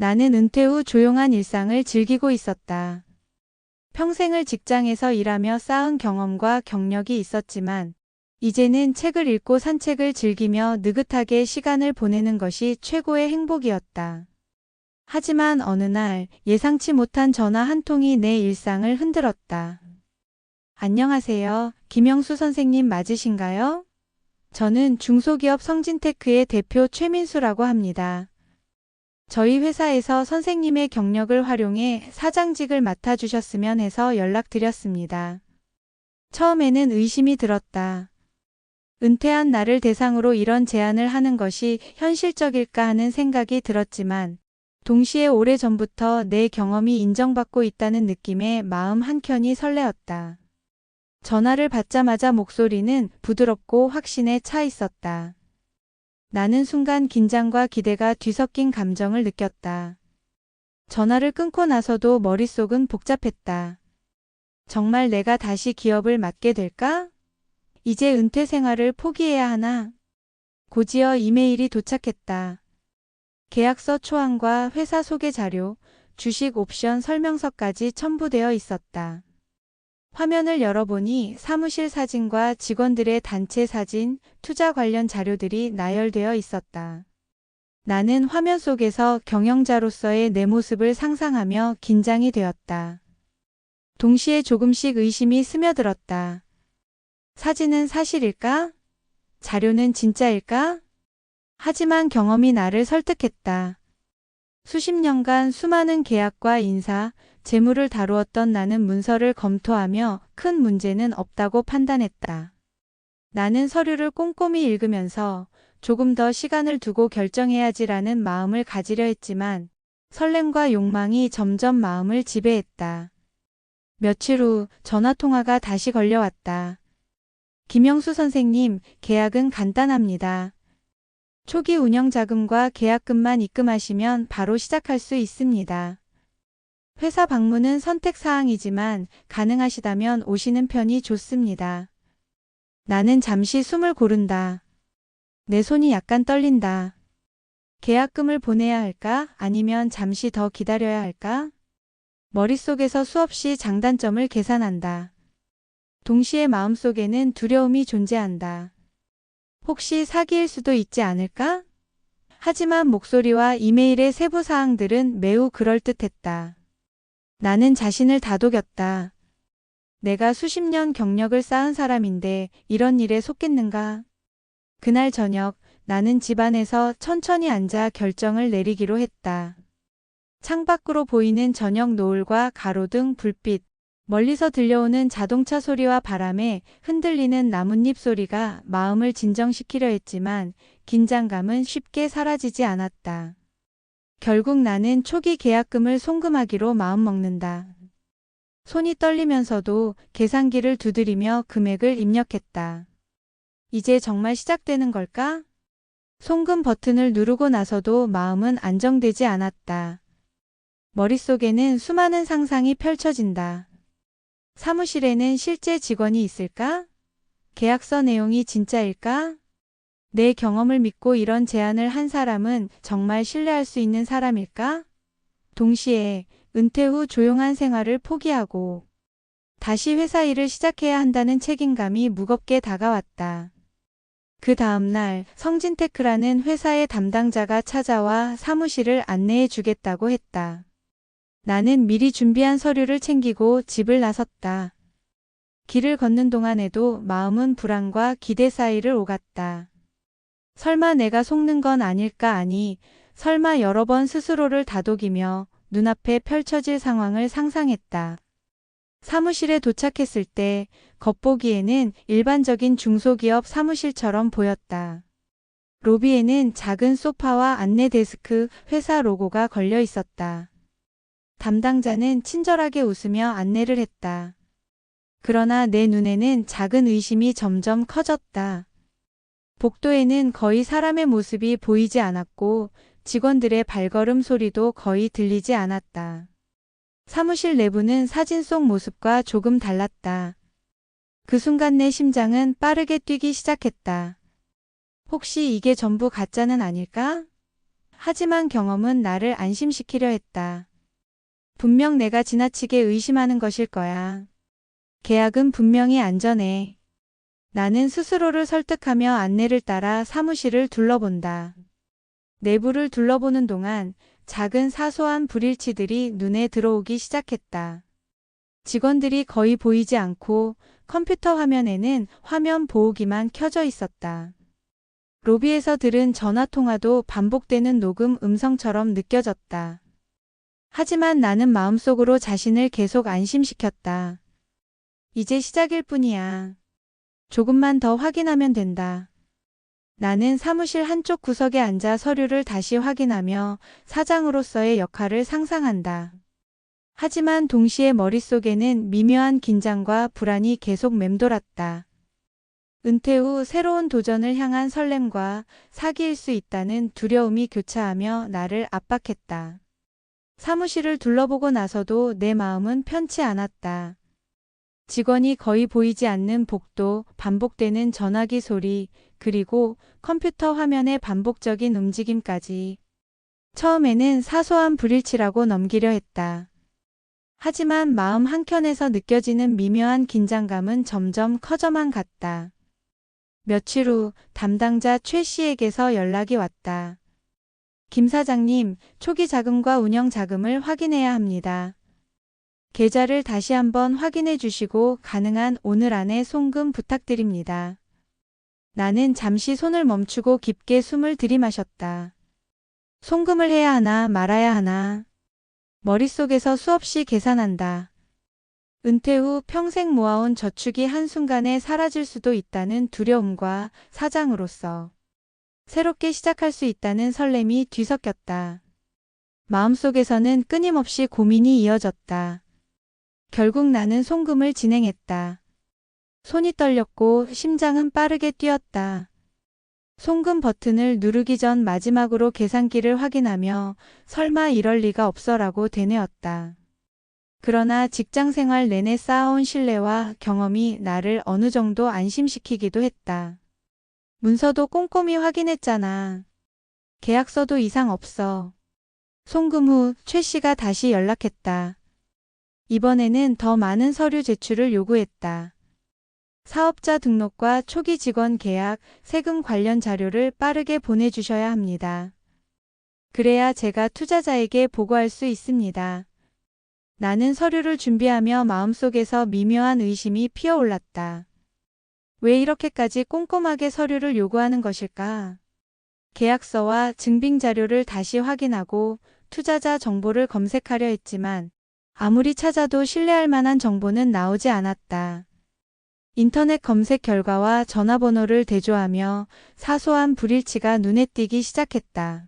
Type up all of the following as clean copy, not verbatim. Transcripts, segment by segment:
나는 은퇴 후 조용한 일상을 즐기고 있었다. 평생을 직장에서 일하며 쌓은 경험과 경력이 있었지만 이제는 책을 읽고 산책을 즐기며 느긋하게 시간을 보내는 것이 최고의 행복이었다. 하지만 어느 날 예상치 못한 전화 한 통이 내 일상을 흔들었다. 안녕하세요. 김영수 선생님 맞으신가요? 저는 중소기업 성진테크의 대표 최민수라고 합니다. 저희 회사에서 선생님의 경력을 활용해 사장직을 맡아주셨으면 해서 연락드렸습니다. 처음에는 의심이 들었다. 은퇴한 나를 대상으로 이런 제안을 하는 것이 현실적일까 하는 생각이 들었지만 동시에 오래전부터 내 경험이 인정받고 있다는 느낌에 마음 한켠이 설레었다. 전화를 받자마자 목소리는 부드럽고 확신에 차 있었다. 나는 순간 긴장과 기대가 뒤섞인 감정을 느꼈다. 전화를 끊고 나서도 머릿속은 복잡했다. 정말 내가 다시 기업을 맡게 될까? 이제 은퇴 생활을 포기해야 하나? 곧이어 이메일이 도착했다. 계약서 초안과 회사 소개 자료, 주식 옵션 설명서까지 첨부되어 있었다. 화면을 열어보니 사무실 사진과 직원들의 단체 사진, 투자 관련 자료들이 나열되어 있었다. 나는 화면 속에서 경영자로서의 내 모습을 상상하며 긴장이 되었다. 동시에 조금씩 의심이 스며들었다. 사진은 사실일까? 자료는 진짜일까? 하지만 경험이 나를 설득했다. 수십 년간 수많은 계약과 인사, 재물을 다루었던 나는 문서를 검토하며 큰 문제는 없다고 판단했다. 나는 서류를 꼼꼼히 읽으면서 조금 더 시간을 두고 결정해야지라는 마음을 가지려 했지만 설렘과 욕망이 점점 마음을 지배했다. 며칠 후 전화통화가 다시 걸려왔다. 김영수 선생님, 계약은 간단합니다. 초기 운영 자금과 계약금만 입금하시면 바로 시작할 수 있습니다. 회사 방문은 선택사항이지만 가능하시다면 오시는 편이 좋습니다. 나는 잠시 숨을 고른다. 내 손이 약간 떨린다. 계약금을 보내야 할까? 아니면 잠시 더 기다려야 할까? 머릿속에서 수없이 장단점을 계산한다. 동시에 마음속에는 두려움이 존재한다. 혹시 사기일 수도 있지 않을까? 하지만 목소리와 이메일의 세부 사항들은 매우 그럴듯했다. 나는 자신을 다독였다. 내가 수십 년 경력을 쌓은 사람인데 이런 일에 속겠는가? 그날 저녁 나는 집안에서 천천히 앉아 결정을 내리기로 했다. 창밖으로 보이는 저녁 노을과 가로등 불빛, 멀리서 들려오는 자동차 소리와 바람에 흔들리는 나뭇잎 소리가 마음을 진정시키려 했지만 긴장감은 쉽게 사라지지 않았다. 결국 나는 초기 계약금을 송금하기로 마음먹는다. 손이 떨리면서도 계산기를 두드리며 금액을 입력했다. 이제 정말 시작되는 걸까? 송금 버튼을 누르고 나서도 마음은 안정되지 않았다. 머릿속에는 수많은 상상이 펼쳐진다. 사무실에는 실제 직원이 있을까? 계약서 내용이 진짜일까? 내 경험을 믿고 이런 제안을 한 사람은 정말 신뢰할 수 있는 사람일까? 동시에 은퇴 후 조용한 생활을 포기하고 다시 회사 일을 시작해야 한다는 책임감이 무겁게 다가왔다. 그 다음날 성진테크라는 회사의 담당자가 찾아와 사무실을 안내해 주겠다고 했다. 나는 미리 준비한 서류를 챙기고 집을 나섰다. 길을 걷는 동안에도 마음은 불안과 기대 사이를 오갔다. 설마 내가 속는 건 아닐까 아니, 설마 여러 번 스스로를 다독이며 눈앞에 펼쳐질 상황을 상상했다. 사무실에 도착했을 때 겉보기에는 일반적인 중소기업 사무실처럼 보였다. 로비에는 작은 소파와 안내 데스크, 회사 로고가 걸려 있었다. 담당자는 친절하게 웃으며 안내를 했다. 그러나 내 눈에는 작은 의심이 점점 커졌다. 복도에는 거의 사람의 모습이 보이지 않았고 직원들의 발걸음 소리도 거의 들리지 않았다. 사무실 내부는 사진 속 모습과 조금 달랐다. 그 순간 내 심장은 빠르게 뛰기 시작했다. 혹시 이게 전부 가짜는 아닐까? 하지만 경험은 나를 안심시키려 했다. 분명 내가 지나치게 의심하는 것일 거야. 계약은 분명히 안전해. 나는 스스로를 설득하며 안내를 따라 사무실을 둘러본다. 내부를 둘러보는 동안 작은 사소한 불일치들이 눈에 들어오기 시작했다. 직원들이 거의 보이지 않고 컴퓨터 화면에는 화면 보호기만 켜져 있었다. 로비에서 들은 전화통화도 반복되는 녹음 음성처럼 느껴졌다. 하지만 나는 마음속으로 자신을 계속 안심시켰다. 이제 시작일 뿐이야. 조금만 더 확인하면 된다. 나는 사무실 한쪽 구석에 앉아 서류를 다시 확인하며 사장으로서의 역할을 상상한다. 하지만 동시에 머릿속에는 미묘한 긴장과 불안이 계속 맴돌았다. 은퇴 후 새로운 도전을 향한 설렘과 사기일 수 있다는 두려움이 교차하며 나를 압박했다. 사무실을 둘러보고 나서도 내 마음은 편치 않았다. 직원이 거의 보이지 않는 복도, 반복되는 전화기 소리, 그리고 컴퓨터 화면의 반복적인 움직임까지. 처음에는 사소한 불일치라고 넘기려 했다. 하지만 마음 한켠에서 느껴지는 미묘한 긴장감은 점점 커져만 갔다. 며칠 후 담당자 최 씨에게서 연락이 왔다. 김 사장님, 초기 자금과 운영 자금을 확인해야 합니다. 계좌를 다시 한번 확인해 주시고 가능한 오늘 안에 송금 부탁드립니다. 나는 잠시 손을 멈추고 깊게 숨을 들이마셨다. 송금을 해야 하나 말아야 하나. 머릿속에서 수없이 계산한다. 은퇴 후 평생 모아온 저축이 한순간에 사라질 수도 있다는 두려움과 사장으로서 새롭게 시작할 수 있다는 설렘이 뒤섞였다. 마음속에서는 끊임없이 고민이 이어졌다. 결국 나는 송금을 진행했다. 손이 떨렸고 심장은 빠르게 뛰었다. 송금 버튼을 누르기 전 마지막으로 계산기를 확인하며 설마 이럴 리가 없어라고 되뇌었다. 그러나 직장 생활 내내 쌓아온 신뢰와 경험이 나를 어느 정도 안심시키기도 했다. 문서도 꼼꼼히 확인했잖아. 계약서도 이상 없어. 송금 후 최 씨가 다시 연락했다. 이번에는 더 많은 서류 제출을 요구했다. 사업자 등록과 초기 직원 계약, 세금 관련 자료를 빠르게 보내주셔야 합니다. 그래야 제가 투자자에게 보고할 수 있습니다. 나는 서류를 준비하며 마음속에서 미묘한 의심이 피어올랐다. 왜 이렇게까지 꼼꼼하게 서류를 요구하는 것일까? 계약서와 증빙 자료를 다시 확인하고 투자자 정보를 검색하려 했지만 아무리 찾아도 신뢰할 만한 정보는 나오지 않았다. 인터넷 검색 결과와 전화번호를 대조하며 사소한 불일치가 눈에 띄기 시작했다.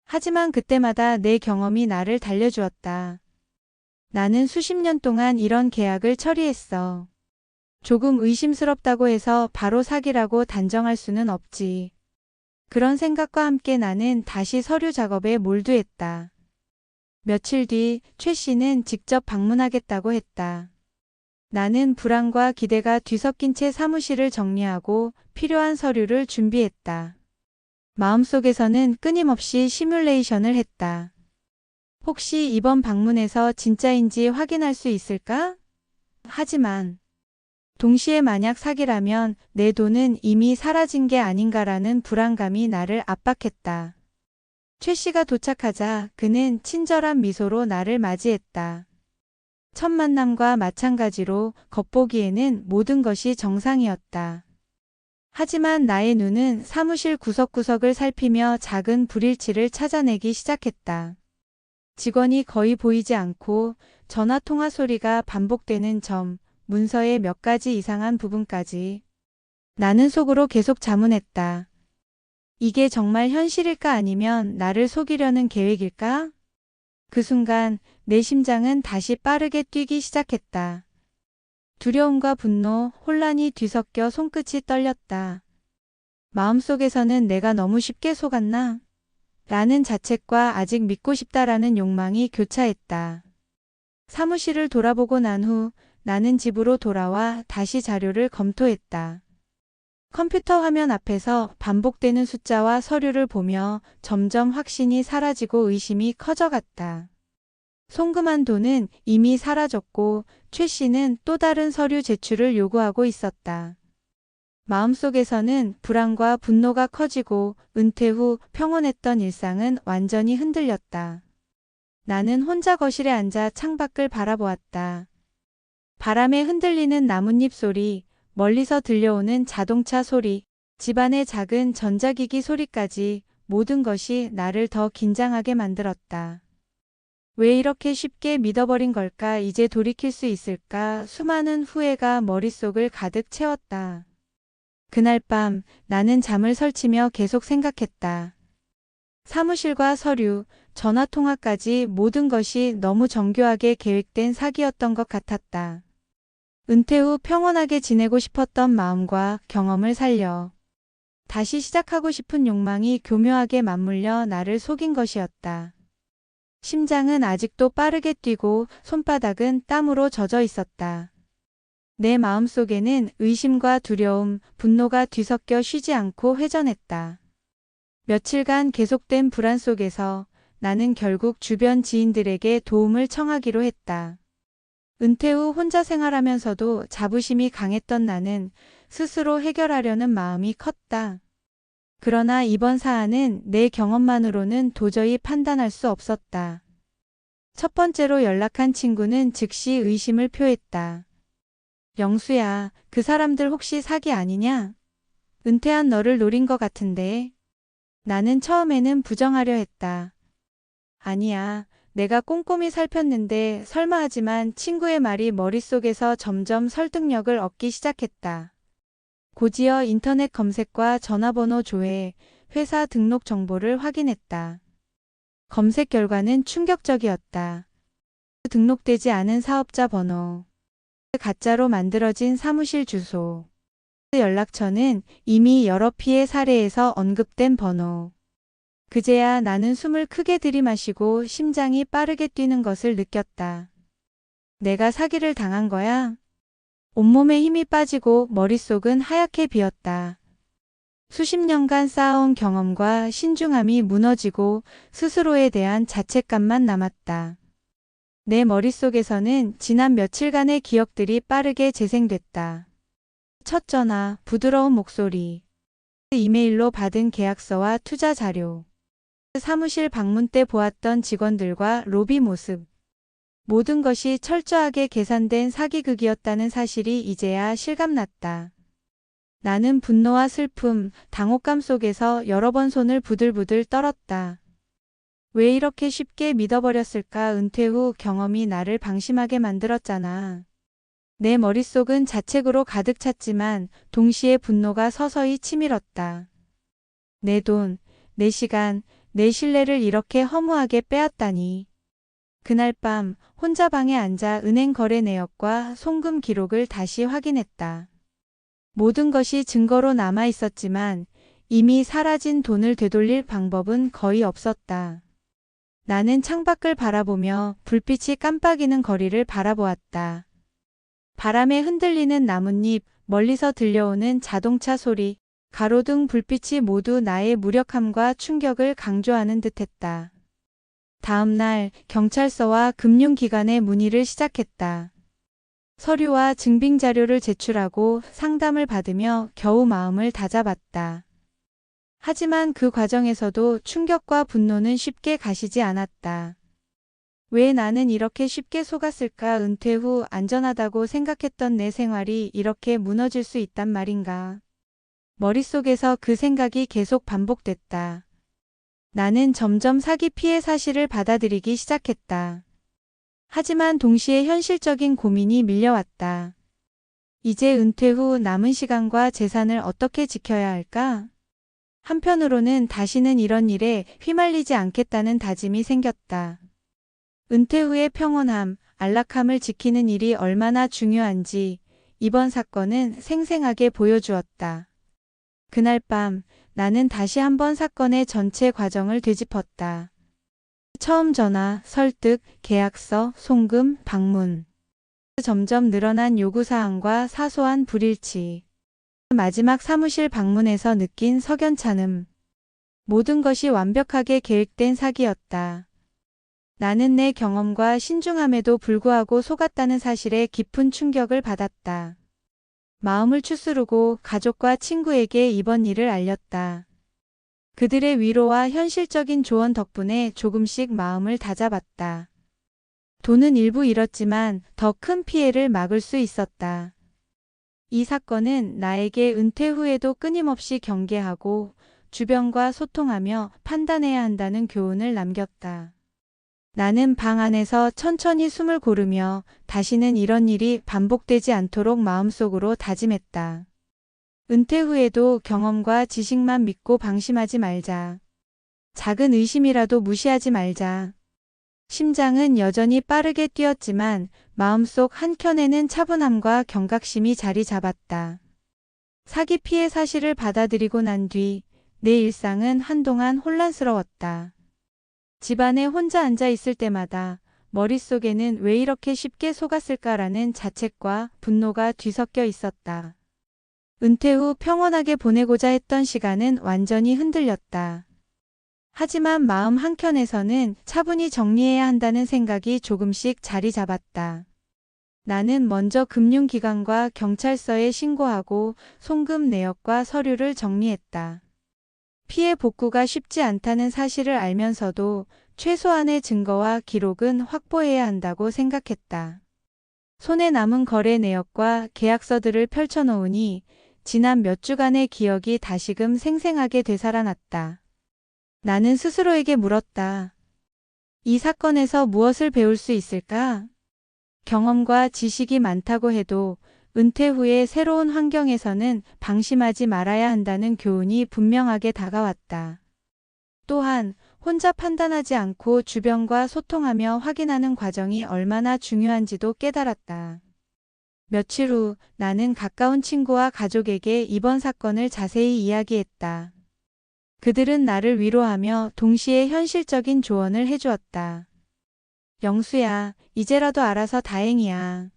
하지만 그때마다 내 경험이 나를 달래주었다. 나는 수십 년 동안 이런 계약을 처리했어. 조금 의심스럽다고 해서 바로 사기라고 단정할 수는 없지. 그런 생각과 함께 나는 다시 서류 작업에 몰두했다. 며칠 뒤 최 씨는 직접 방문하겠다고 했다. 나는 불안과 기대가 뒤섞인 채 사무실을 정리하고 필요한 서류를 준비했다. 마음속에서는 끊임없이 시뮬레이션을 했다. 혹시 이번 방문에서 진짜인지 확인할 수 있을까? 하지만 동시에 만약 사기라면 내 돈은 이미 사라진 게 아닌가라는 불안감이 나를 압박했다. 최 씨가 도착하자 그는 친절한 미소로 나를 맞이했다. 첫 만남과 마찬가지로 겉보기에는 모든 것이 정상이었다. 하지만 나의 눈은 사무실 구석구석을 살피며 작은 불일치를 찾아내기 시작했다. 직원이 거의 보이지 않고 전화통화 소리가 반복되는 점, 문서의 몇 가지 이상한 부분까지. 나는 속으로 계속 자문했다. 이게 정말 현실일까 아니면 나를 속이려는 계획일까? 그 순간 내 심장은 다시 빠르게 뛰기 시작했다. 두려움과 분노, 혼란이 뒤섞여 손끝이 떨렸다. 마음속에서는 내가 너무 쉽게 속았나? 라는 자책과 아직 믿고 싶다라는 욕망이 교차했다. 사무실을 돌아보고 난 후 나는 집으로 돌아와 다시 자료를 검토했다. 컴퓨터 화면 앞에서 반복되는 숫자와 서류를 보며 점점 확신이 사라지고 의심이 커져갔다. 송금한 돈은 이미 사라졌고 최 씨는 또 다른 서류 제출을 요구하고 있었다. 마음속에서는 불안과 분노가 커지고 은퇴 후 평온했던 일상은 완전히 흔들렸다. 나는 혼자 거실에 앉아 창밖을 바라보았다. 바람에 흔들리는 나뭇잎 소리, 멀리서 들려오는 자동차 소리, 집안의 작은 전자기기 소리까지 모든 것이 나를 더 긴장하게 만들었다. 왜 이렇게 쉽게 믿어버린 걸까? 이제 돌이킬 수 있을까? 수많은 후회가 머릿속을 가득 채웠다. 그날 밤 나는 잠을 설치며 계속 생각했다. 사무실과 서류, 전화통화까지 모든 것이 너무 정교하게 계획된 사기였던 것 같았다. 은퇴 후 평온하게 지내고 싶었던 마음과 경험을 살려 다시 시작하고 싶은 욕망이 교묘하게 맞물려 나를 속인 것이었다. 심장은 아직도 빠르게 뛰고 손바닥은 땀으로 젖어 있었다. 내 마음속에는 의심과 두려움, 분노가 뒤섞여 쉬지 않고 회전했다. 며칠간 계속된 불안 속에서 나는 결국 주변 지인들에게 도움을 청하기로 했다. 은퇴 후 혼자 생활하면서도 자부심이 강했던 나는 스스로 해결하려는 마음이 컸다. 그러나 이번 사안은 내 경험만으로는 도저히 판단할 수 없었다. 첫 번째로 연락한 친구는 즉시 의심을 표했다. 영수야, 그 사람들 혹시 사기 아니냐? 은퇴한 너를 노린 것 같은데. 나는 처음에는 부정하려 했다. 아니야, 내가 꼼꼼히 살폈는데 설마 하지만 친구의 말이 머릿속에서 점점 설득력을 얻기 시작했다. 곧이어 인터넷 검색과 전화번호 조회, 회사 등록 정보를 확인했다. 검색 결과는 충격적이었다. 등록되지 않은 사업자 번호, 가짜로 만들어진 사무실 주소, 연락처는 이미 여러 피해 사례에서 언급된 번호. 그제야 나는 숨을 크게 들이마시고 심장이 빠르게 뛰는 것을 느꼈다. 내가 사기를 당한 거야? 온몸에 힘이 빠지고 머릿속은 하얗게 비었다. 수십 년간 쌓아온 경험과 신중함이 무너지고 스스로에 대한 자책감만 남았다. 내 머릿속에서는 지난 며칠간의 기억들이 빠르게 재생됐다. 첫 전화, 부드러운 목소리, 이메일로 받은 계약서와 투자 자료, 사무실 방문 때 보았던 직원들과 로비 모습. 모든 것이 철저하게 계산된 사기극이었다는 사실이 이제야 실감났다. 나는 분노와 슬픔, 당혹감 속에서 여러 번 손을 부들부들 떨었다. 왜 이렇게 쉽게 믿어버렸을까? 은퇴 후 경험이 나를 방심하게 만들었잖아. 내 머릿속은 자책으로 가득 찼지만 동시에 분노가 서서히 치밀었다. 내 돈, 내 시간, 내 신뢰를 이렇게 허무하게 빼앗다니. 그날 밤 혼자 방에 앉아 은행 거래 내역과 송금 기록을 다시 확인했다. 모든 것이 증거로 남아 있었지만 이미 사라진 돈을 되돌릴 방법은 거의 없었다. 나는 창밖을 바라보며 불빛이 깜빡이는 거리를 바라보았다. 바람에 흔들리는 나뭇잎, 멀리서 들려오는 자동차 소리, 가로등 불빛이 모두 나의 무력함과 충격을 강조하는 듯했다. 다음 날 경찰서와 금융기관의 문의를 시작했다. 서류와 증빙 자료를 제출하고 상담을 받으며 겨우 마음을 다잡았다. 하지만 그 과정에서도 충격과 분노는 쉽게 가시지 않았다. 왜 나는 이렇게 쉽게 속았을까? 은퇴 후 안전하다고 생각했던 내 생활이 이렇게 무너질 수 있단 말인가? 머릿속에서 그 생각이 계속 반복됐다. 나는 점점 사기 피해 사실을 받아들이기 시작했다. 하지만 동시에 현실적인 고민이 밀려왔다. 이제 은퇴 후 남은 시간과 재산을 어떻게 지켜야 할까? 한편으로는 다시는 이런 일에 휘말리지 않겠다는 다짐이 생겼다. 은퇴 후의 평온함, 안락함을 지키는 일이 얼마나 중요한지 이번 사건은 생생하게 보여주었다. 그날 밤 나는 다시 한번 사건의 전체 과정을 되짚었다. 처음 전화, 설득, 계약서, 송금, 방문. 점점 늘어난 요구사항과 사소한 불일치. 마지막 사무실 방문에서 느낀 석연찮음. 모든 것이 완벽하게 계획된 사기였다. 나는 내 경험과 신중함에도 불구하고 속았다는 사실에 깊은 충격을 받았다. 마음을 추스르고 가족과 친구에게 이번 일을 알렸다. 그들의 위로와 현실적인 조언 덕분에 조금씩 마음을 다잡았다. 돈은 일부 잃었지만 더 큰 피해를 막을 수 있었다. 이 사건은 나에게 은퇴 후에도 끊임없이 경계하고 주변과 소통하며 판단해야 한다는 교훈을 남겼다. 나는 방 안에서 천천히 숨을 고르며 다시는 이런 일이 반복되지 않도록 마음속으로 다짐했다. 은퇴 후에도 경험과 지식만 믿고 방심하지 말자. 작은 의심이라도 무시하지 말자. 심장은 여전히 빠르게 뛰었지만 마음속 한켠에는 차분함과 경각심이 자리 잡았다. 사기 피해 사실을 받아들이고 난 뒤 내 일상은 한동안 혼란스러웠다. 집안에 혼자 앉아 있을 때마다 머릿속에는 왜 이렇게 쉽게 속았을까라는 자책과 분노가 뒤섞여 있었다. 은퇴 후 평온하게 보내고자 했던 시간은 완전히 흔들렸다. 하지만 마음 한켠에서는 차분히 정리해야 한다는 생각이 조금씩 자리 잡았다. 나는 먼저 금융기관과 경찰서에 신고하고 송금 내역과 서류를 정리했다. 피해 복구가 쉽지 않다는 사실을 알면서도 최소한의 증거와 기록은 확보해야 한다고 생각했다. 손에 남은 거래 내역과 계약서들을 펼쳐놓으니 지난 몇 주간의 기억이 다시금 생생하게 되살아났다. 나는 스스로에게 물었다. 이 사건에서 무엇을 배울 수 있을까? 경험과 지식이 많다고 해도 은퇴 후에 새로운 환경에서는 방심하지 말아야 한다는 교훈이 분명하게 다가왔다. 또한 혼자 판단하지 않고 주변과 소통하며 확인하는 과정이 얼마나 중요한지도 깨달았다. 며칠 후 나는 가까운 친구와 가족에게 이번 사건을 자세히 이야기했다. 그들은 나를 위로하며 동시에 현실적인 조언을 해주었다. 영수야, 이제라도 알아서 다행이야.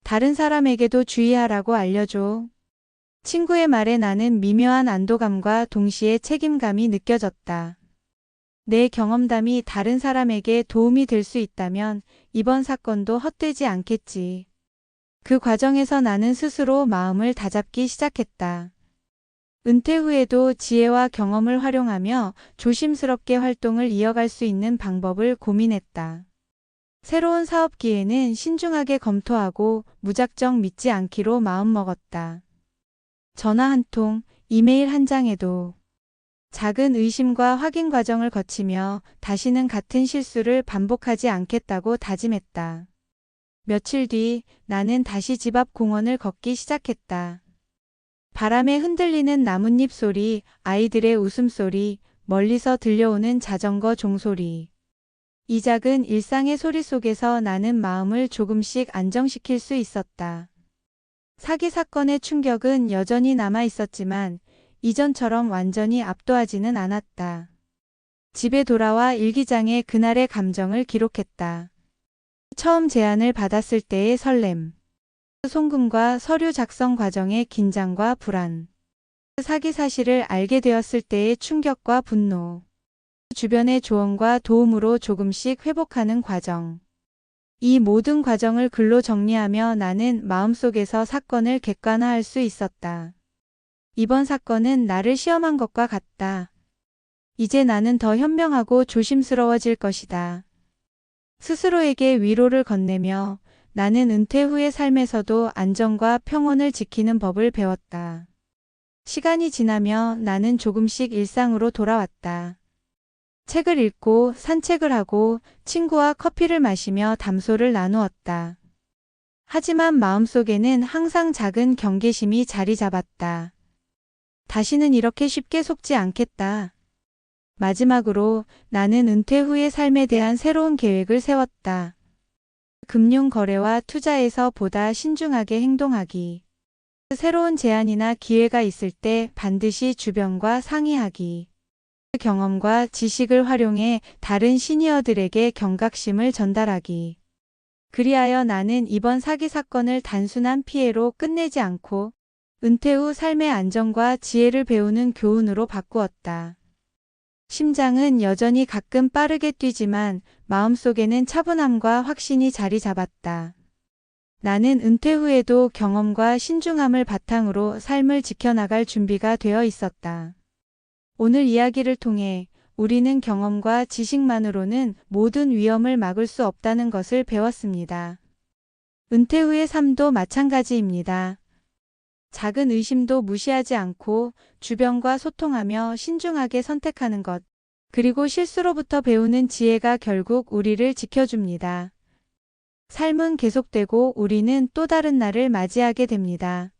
다른 사람에게도 주의하라고 알려줘. 친구의 말에 나는 미묘한 안도감과 동시에 책임감이 느껴졌다. 내 경험담이 다른 사람에게 도움이 될 수 있다면 이번 사건도 헛되지 않겠지. 그 과정에서 나는 스스로 마음을 다잡기 시작했다. 은퇴 후에도 지혜와 경험을 활용하며 조심스럽게 활동을 이어갈 수 있는 방법을 고민했다. 새로운 사업 기회는 신중하게 검토하고 무작정 믿지 않기로 마음먹었다. 전화 한 통, 이메일 한 장에도 작은 의심과 확인 과정을 거치며 다시는 같은 실수를 반복하지 않겠다고 다짐했다. 며칠 뒤 나는 다시 집 앞 공원을 걷기 시작했다. 바람에 흔들리는 나뭇잎 소리, 아이들의 웃음소리, 멀리서 들려오는 자전거 종소리. 이 작은 일상의 소리 속에서 나는 마음을 조금씩 안정시킬 수 있었다. 사기 사건의 충격은 여전히 남아 있었지만 이전처럼 완전히 압도하지는 않았다. 집에 돌아와 일기장에 그날의 감정을 기록했다. 처음 제안을 받았을 때의 설렘. 송금과 서류 작성 과정의 긴장과 불안. 사기 사실을 알게 되었을 때의 충격과 분노. 주변의 조언과 도움으로 조금씩 회복하는 과정. 이 모든 과정을 글로 정리하며 나는 마음속에서 사건을 객관화할 수 있었다. 이번 사건은 나를 시험한 것과 같다. 이제 나는 더 현명하고 조심스러워질 것이다. 스스로에게 위로를 건네며 나는 은퇴 후의 삶에서도 안정과 평온을 지키는 법을 배웠다. 시간이 지나며 나는 조금씩 일상으로 돌아왔다. 책을 읽고 산책을 하고 친구와 커피를 마시며 담소를 나누었다. 하지만 마음속에는 항상 작은 경계심이 자리 잡았다. 다시는 이렇게 쉽게 속지 않겠다. 마지막으로 나는 은퇴 후의 삶에 대한 새로운 계획을 세웠다. 금융 거래와 투자에서 보다 신중하게 행동하기. 새로운 제안이나 기회가 있을 때 반드시 주변과 상의하기. 경험과 지식을 활용해 다른 시니어들에게 경각심을 전달하기. 그리하여 나는 이번 사기 사건을 단순한 피해로 끝내지 않고 은퇴 후 삶의 안정과 지혜를 배우는 교훈으로 바꾸었다. 심장은 여전히 가끔 빠르게 뛰지만 마음속에는 차분함과 확신이 자리 잡았다. 나는 은퇴 후에도 경험과 신중함을 바탕으로 삶을 지켜나갈 준비가 되어 있었다. 오늘 이야기를 통해 우리는 경험과 지식만으로는 모든 위험을 막을 수 없다는 것을 배웠습니다. 은퇴 후의 삶도 마찬가지입니다. 작은 의심도 무시하지 않고 주변과 소통하며 신중하게 선택하는 것, 그리고 실수로부터 배우는 지혜가 결국 우리를 지켜줍니다. 삶은 계속되고 우리는 또 다른 날을 맞이하게 됩니다.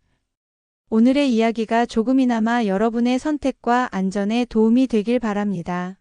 오늘의 이야기가 조금이나마 여러분의 선택과 안전에 도움이 되길 바랍니다.